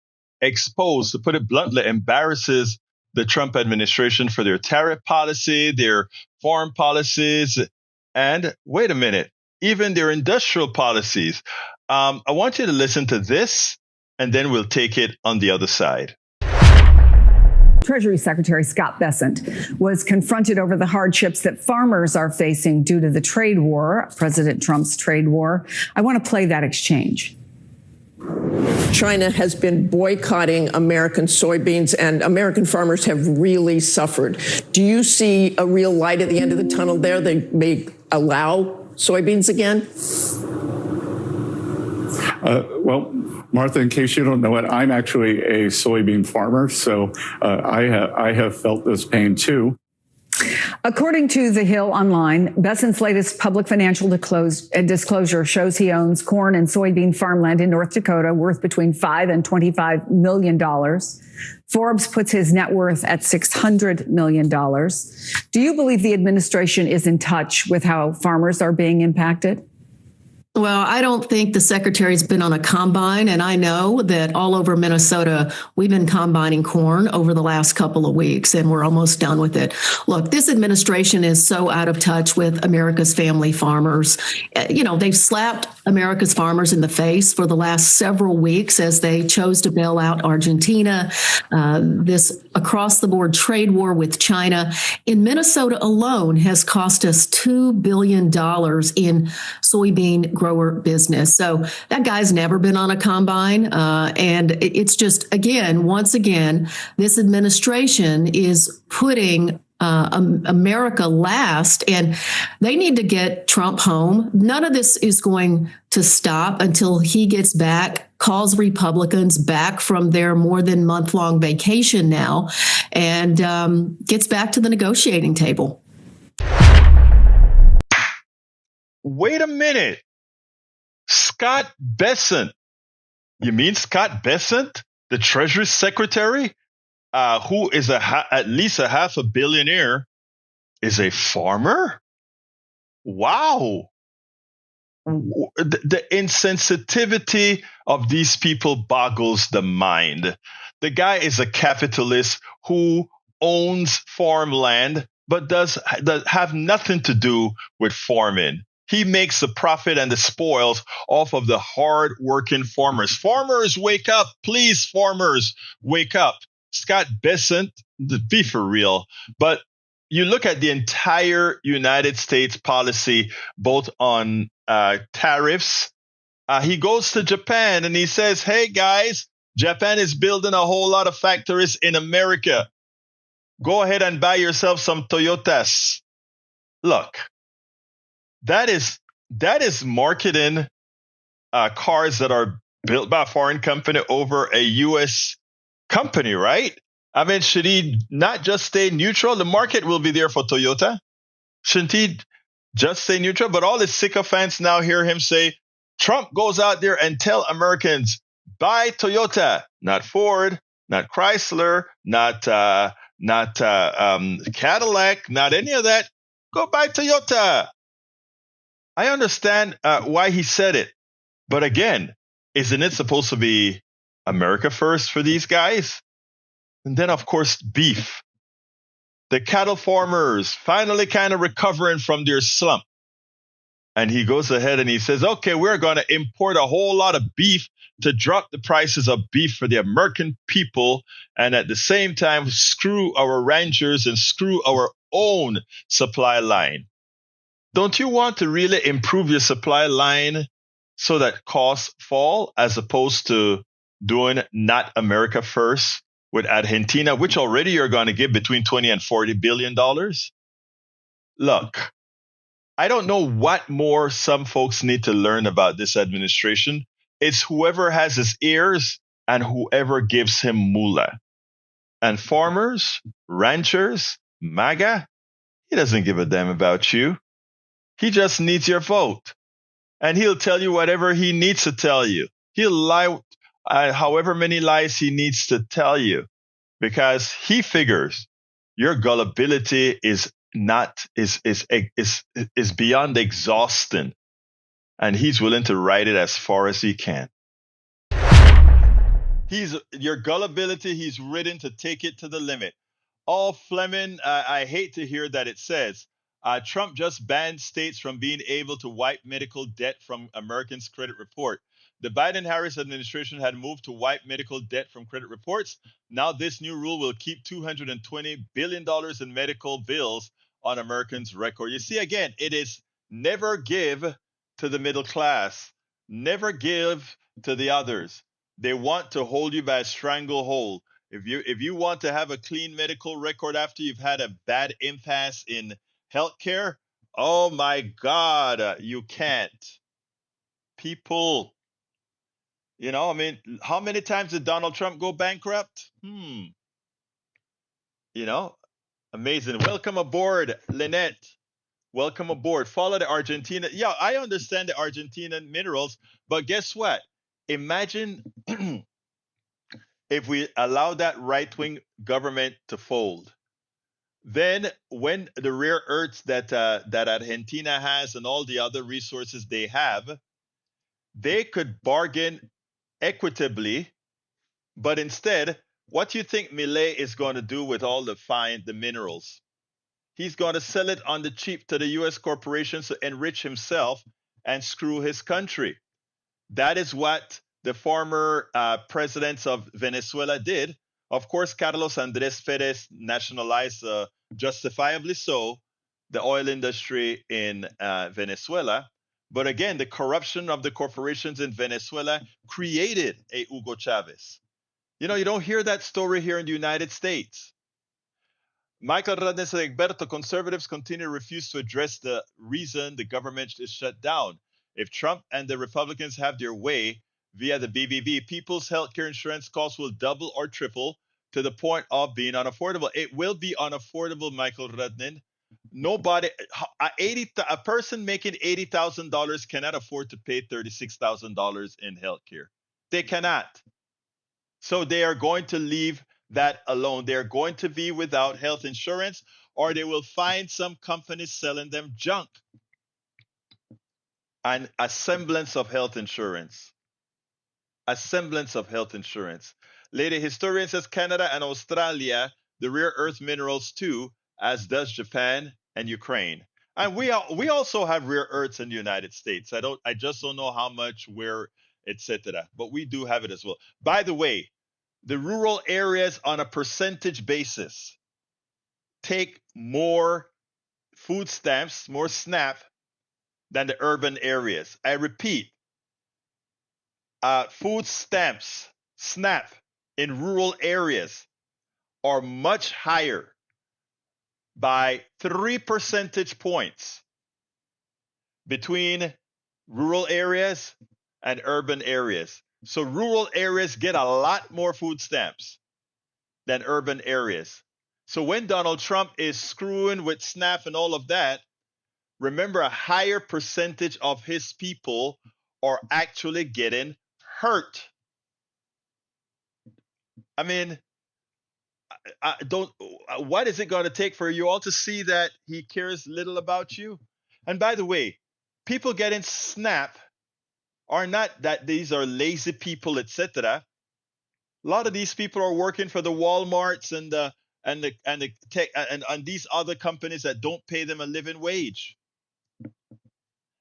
exposed, to put it bluntly, embarrasses the Trump administration for their tariff policy, their foreign policies, and wait a minute, even their industrial policies. I want you to listen to this, and then we'll take it on the other side. Treasury Secretary Scott Bessent was confronted over the hardships that farmers are facing due to the trade war, President Trump's trade war. I want to play that exchange. China has been boycotting American soybeans, and American farmers have really suffered. Do you see a real light at the end of the tunnel there? They may allow soybeans again? Well, Martha, in case you don't know it, I'm actually a soybean farmer, so I have felt this pain too. According to The Hill Online, Bessent's latest public financial disclosure shows he owns corn and soybean farmland in North Dakota worth between $5 and $25 million. Forbes puts his net worth at $600 million. Do you believe the administration is in touch with how farmers are being impacted? Well, I don't think the secretary's been on a combine, and I know that all over Minnesota, we've been combining corn over the last couple of weeks, and we're almost done with it. Look, this administration is so out of touch with America's family farmers. You know, they've slapped America's farmers in the face for the last several weeks as they chose to bail out Argentina, this across-the-board trade war with China. In Minnesota alone has cost us $2 billion in soybean grower business. So that guy's never been on a combine. And it's just, once again, this administration is putting America last, and they need to get Trump home. None of this is going to stop until he gets back, calls Republicans back from their more than month-long vacation now, and gets back to the negotiating table. Wait a minute. Scott Bessent. You mean Scott Bessent, the Treasury Secretary, who is at least a half a billionaire, is a farmer? Wow. The insensitivity of these people boggles the mind. The guy is a capitalist who owns farmland, but does have nothing to do with farming. He makes the profit and the spoils off of the hard-working farmers. Farmers, wake up. Please, farmers, wake up. Scott Bessent, be for real. But you look at the entire United States policy, both on tariffs. He goes to Japan and he says, hey, guys, Japan is building a whole lot of factories in America. Go ahead and buy yourself some Toyotas. Look, that is marketing cars that are built by a foreign company over a U.S. company, right? I mean, should he not just stay neutral? The market will be there for Toyota. Shouldn't he just stay neutral? But all his sycophants now hear him say, Trump goes out there and tell Americans, buy Toyota, not Ford, not Chrysler, not Cadillac, not any of that. Go buy Toyota. I understand why he said it. But again, isn't it supposed to be America first for these guys? And then, of course, beef. The cattle farmers finally kind of recovering from their slump. And he goes ahead and he says, okay, we're going to import a whole lot of beef to drop the prices of beef for the American people. And at the same time, screw our ranchers and screw our own supply line. Don't you want to really improve your supply line so that costs fall as opposed to doing not America first with Argentina, which already you're going to give between 20 and $40 billion? Look, I don't know what more some folks need to learn about this administration. It's whoever has his ears and whoever gives him moolah. And farmers, ranchers, MAGA, he doesn't give a damn about you. He just needs your vote. And he'll tell you whatever he needs to tell you. He'll lie however many lies he needs to tell you, because he figures your gullibility is beyond exhausting, and he's willing to ride it as far as he can. Your gullibility, he's ridden to take it to the limit. All Fleming, I hate to hear that it says, Trump just banned states from being able to wipe medical debt from Americans' credit report. The Biden-Harris administration had moved to wipe medical debt from credit reports. Now this new rule will keep $220 billion in medical bills on Americans' record. You see, again, it is never give to the middle class. Never give to the others. They want to hold you by a stranglehold. If you want to have a clean medical record after you've had a bad impasse in healthcare, oh my God, you can't. People, I mean, how many times did Donald Trump go bankrupt? Amazing. Welcome aboard, Lynette. Welcome aboard. Follow the Argentina. Yeah, I understand the Argentinian minerals, but guess what? Imagine if we allow that right-wing government to fold. Then when the rare earths that Argentina has and all the other resources they have, they could bargain equitably. But instead, what do you think Milei is going to do with all the minerals? He's going to sell it on the cheap to the U.S. corporations to enrich himself and screw his country. That is what the former presidents of Venezuela did. Of course, Carlos Andrés Pérez nationalized, justifiably so, the oil industry in Venezuela. But again, the corruption of the corporations in Venezuela created a Hugo Chavez. You don't hear that story here in the United States. Michael Radnes said, Egberto, conservatives continue to refuse to address the reason the government is shut down. If Trump and the Republicans have their way via the BBB, people's healthcare insurance costs will double or triple to the point of being unaffordable. It will be unaffordable, Michael Radnin. Nobody, a person making $80,000 cannot afford to pay $36,000 in healthcare. They cannot. So they are going to leave that alone. They're going to be without health insurance, or they will find some companies selling them junk and a semblance of health insurance. A semblance of health insurance. Later, historian says Canada and Australia, the rare earth minerals too, as does Japan and Ukraine. And we also have rare earths in the United States. I just don't know how much, where, etc. But we do have it as well. By the way, the rural areas on a percentage basis take more food stamps, more SNAP than the urban areas. I repeat, food stamps, SNAP in rural areas are much higher by 3 percentage points between rural areas and urban areas. So rural areas get a lot more food stamps than urban areas. So when Donald Trump is screwing with SNAP and all of that, remember a higher percentage of his people are actually getting hurt. I mean, I don't. What is it going to take for you all to see that he cares little about you? And by the way, people getting SNAP are not that these are lazy people, etc. A lot of these people are working for the WalMarts and the tech and these other companies that don't pay them a living wage,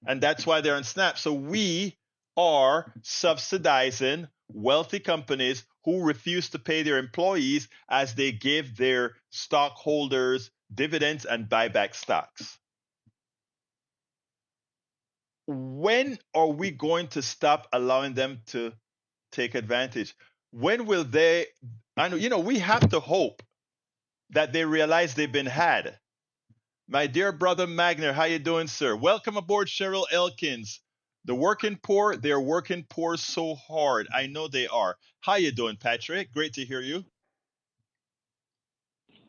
and that's why they're on SNAP. So we are subsidizing wealthy companies who refuse to pay their employees as they give their stockholders dividends and buy back stocks. When are we going to stop allowing them to take advantage? When will they? I know, we have to hope that they realize they've been had. My dear brother Magner, how you doing, sir? Welcome aboard, Cheryl Elkins. The working poor, they're working poor so hard. I know they are. How you doing, Patrick? Great to hear you.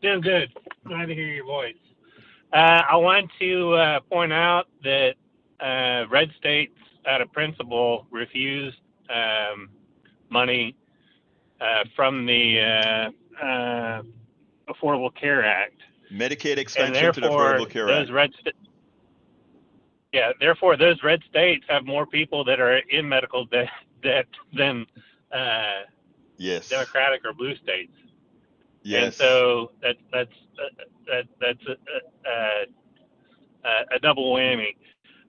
Doing good. Glad to hear your voice. I want to point out that red states, out of principle, refused money from the Affordable Care Act. Medicaid expansion to the Affordable Care Act. Therefore, those red states have more people that are in medical debt than yes. Democratic or blue states. Yes. And so that's a double whammy.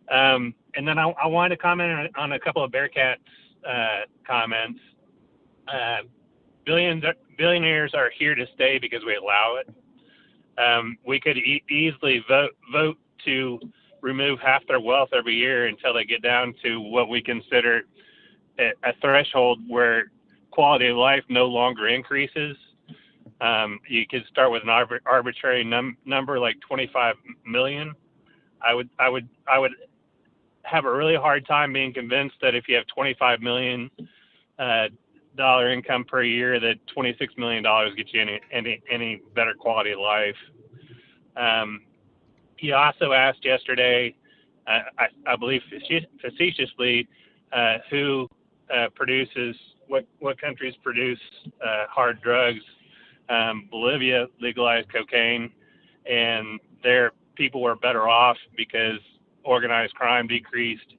And then I wanted to comment on a couple of Bearcats comments. Billionaires are here to stay because we allow it. We could easily vote to remove half their wealth every year until they get down to what we consider a threshold where quality of life no longer increases. You could start with an arbitrary number like 25 million. I would have a really hard time being convinced that if you have $25 million dollar income per year, that $26 million gets you any better quality of life. He also asked yesterday, I believe facetiously, who produces what countries produce hard drugs. Bolivia legalized cocaine, and their people were better off because organized crime decreased,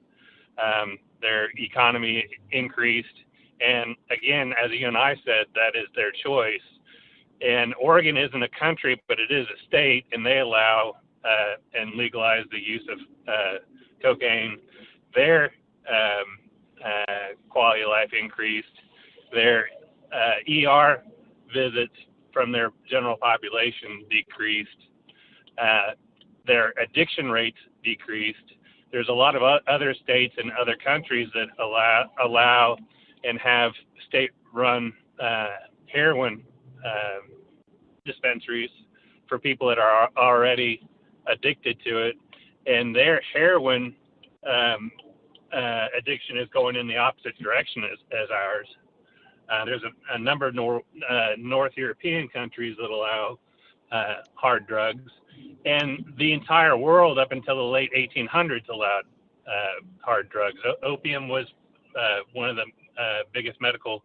their economy increased, and again, as you and I said, that is their choice. And Oregon isn't a country, but it is a state, and they allow and legalize the use of cocaine. Their quality of life increased. Their ER visits from their general population decreased. Their addiction rates decreased. There's a lot of other states and other countries that allow and have state-run heroin dispensaries for people that are already addicted to it, and their heroin addiction is going in the opposite direction as ours. There's a number of North European countries that allow hard drugs, And the entire world up until the late 1800s allowed hard drugs. Opium was one of the biggest medical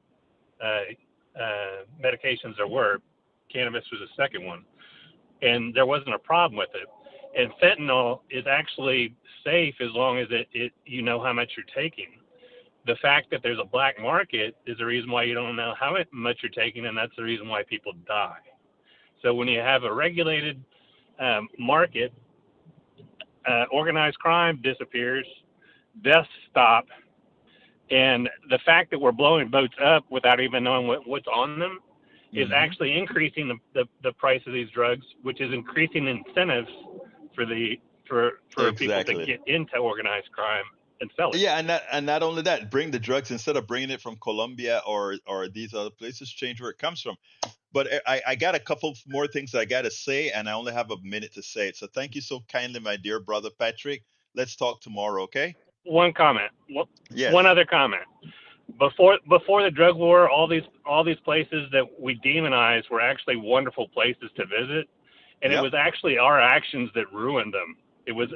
medications there were. Cannabis was the second one. And there wasn't a problem with it. And fentanyl is actually safe as long as you know how much you're taking. The fact that there's a black market is the reason why you don't know how much you're taking, and that's the reason why people die. So when you have a regulated market, organized crime disappears, deaths stop, and the fact that we're blowing boats up without even knowing what's on them is actually increasing the price of these drugs, which is increasing incentives for people to get into organized crime and sell it. Yeah, and not only that, bring the drugs instead of bringing it from Colombia or these other places, change where it comes from. But I got a couple more things I got to say, and I only have a minute to say it. So thank you so kindly, my dear brother Patrick. Let's talk tomorrow, okay? One comment. Yes. One other comment. Before the drug war, all these places that we demonized were actually wonderful places to visit, and It was actually our actions that ruined them. It was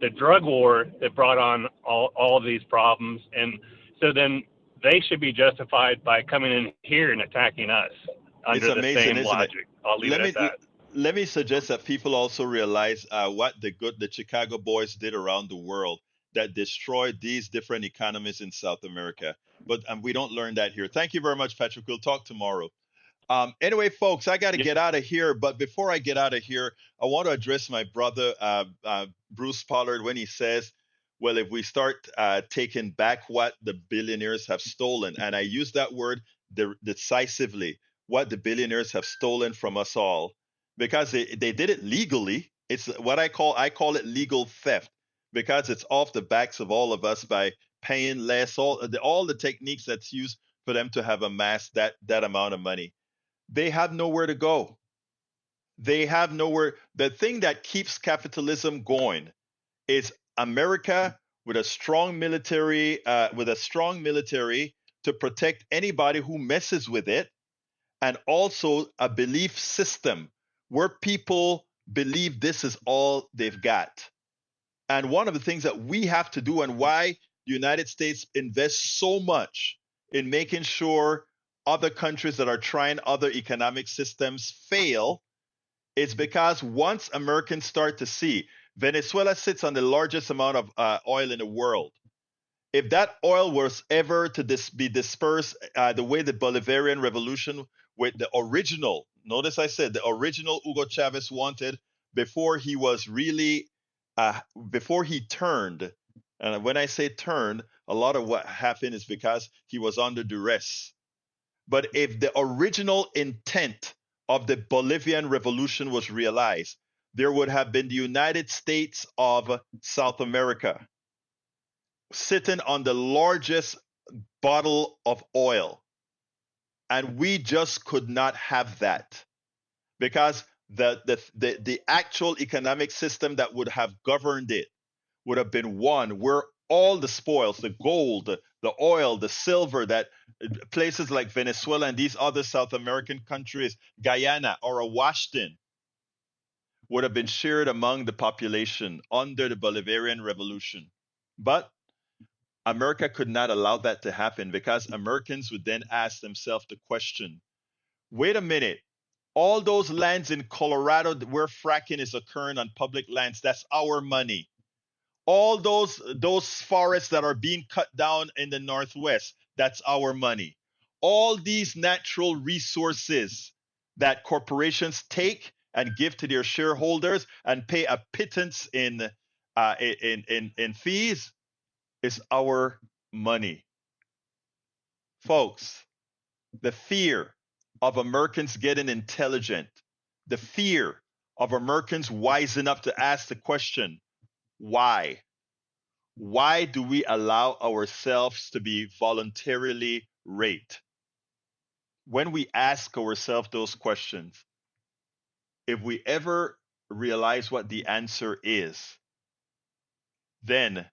the drug war that brought on all of these problems, and so then they should be justified by coming in here and attacking us under It's the amazing, same isn't logic. it? I'll leave it at that. Let me suggest that people also realize what the Chicago boys did around the world that destroyed these different economies in South America. But we don't learn that here. Thank you very much, Patrick. We'll talk tomorrow. Anyway, folks, I got to get out of here. But before I get out of here, I want to address my brother, Bruce Pollard, when he says, well, if we start taking back what the billionaires have stolen, and I use that word decisively, what the billionaires have stolen from us all, because they did it legally. It's what I call it legal theft, because it's off the backs of all of us by paying less, all the techniques that's used for them to have amassed that amount of money. They have nowhere to go. They have nowhere. The thing that keeps capitalism going is America with a strong military, to protect anybody who messes with it, and also a belief system where people believe this is all they've got. And one of the things that we have to do, and why the United States invests so much in making sure other countries that are trying other economic systems fail, is because once Americans start to see Venezuela sits on the largest amount of oil in the world. If that oil was ever to be dispersed the way the Bolivarian Revolution with the original, notice I said the original Hugo Chavez wanted before he was really, before he turned, and when I say turned, a lot of what happened is because he was under duress. But if the original intent of the Bolivian Revolution was realized, there would have been the United States of South America sitting on the largest bottle of oil. And we just could not have that, because the actual economic system that would have governed it would have been one where all the spoils, the gold, the oil, the silver, that places like Venezuela and these other South American countries, Guyana or Washington, would have been shared among the population under the Bolivarian Revolution. But America could not allow that to happen, because Americans would then ask themselves the question, wait a minute, all those lands in Colorado where fracking is occurring on public lands, that's our money. All those forests that are being cut down in the Northwest, that's our money. All these natural resources that corporations take and give to their shareholders and pay a pittance in fees, is our money. Folks, the fear of Americans getting intelligent, the fear of Americans wising up to ask the question, why? Why do we allow ourselves to be voluntarily raped? When we ask ourselves those questions, if we ever realize what the answer is, then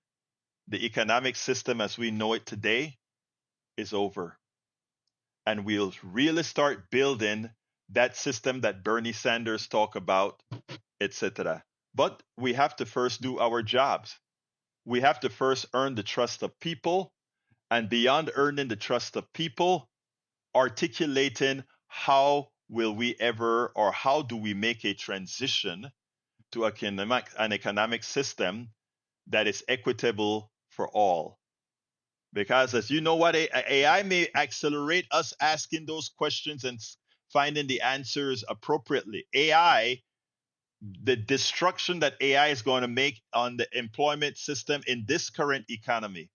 the economic system as we know it today is over. And we'll really start building that system that Bernie Sanders talked about etc. But we have to first do our jobs. We have to first earn the trust of people, and beyond earning the trust of people, articulating how will we ever, or how do we make a transition to an economic system that is equitable for all. Because as you know what, AI may accelerate us asking those questions and finding the answers appropriately. AI, the destruction that AI is going to make on the employment system in this current economy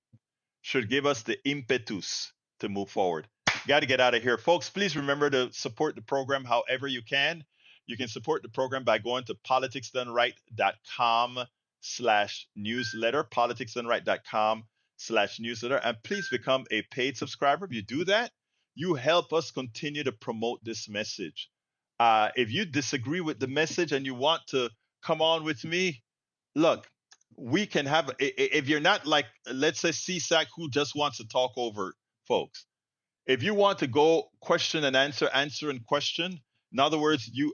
should give us the impetus to move forward. Got to get out of here. Folks, please remember to support the program however you can. You can support the program by going to politicsdoneright.com/newsletter, politicsdoneright.com/newsletter, and please become a paid subscriber. If you do that, you help us continue to promote this message. If you disagree with the message and you want to come on with me, look, we can have, if you're not like, let's say CSAC, who just wants to talk over folks. If you want to go question and answer and question, in other words, you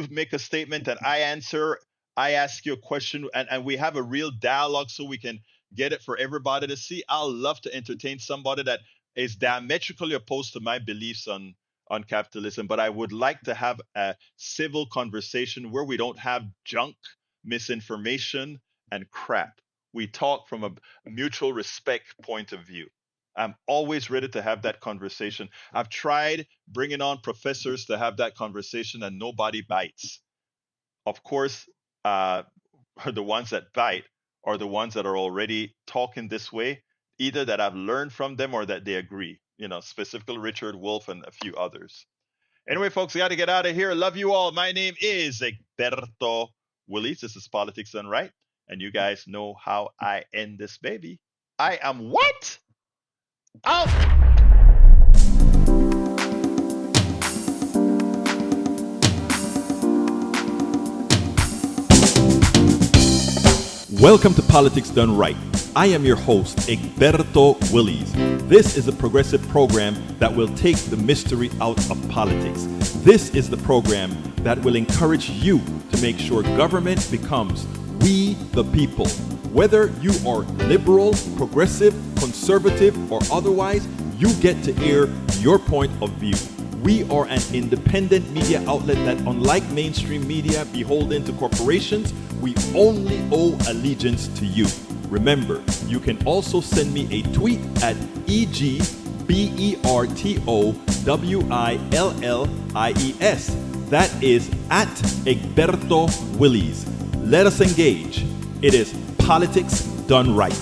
make a statement and I answer, I ask you a question, and we have a real dialogue so we can get it for everybody to see. I'll love to entertain somebody that is diametrically opposed to my beliefs on capitalism, but I would like to have a civil conversation where we don't have junk, misinformation, and crap. We talk from a mutual respect point of view. I'm always ready to have that conversation. I've tried bringing on professors to have that conversation and nobody bites. Of course, the ones that bite are the ones that are already talking this way, either that I've learned from them or that they agree, specifically Richard Wolff and a few others. Anyway, folks, we got to get out of here. Love you all. My name is Egberto Willies. This is Politics Done Right. And you guys know how I end this baby. I am what? Out! Welcome to Politics Done Right. I am your host, Egberto Willies. This is a progressive program that will take the mystery out of politics. This is the program that will encourage you to make sure government becomes we the people. Whether you are liberal, progressive, conservative, or otherwise, you get to air your point of view. We are an independent media outlet that, unlike mainstream media beholden to corporations, we only owe allegiance to you. Remember, you can also send me a tweet at EGBERTOWILLIES. That is at Egberto Willies. Let us engage. It is Politics Done Right.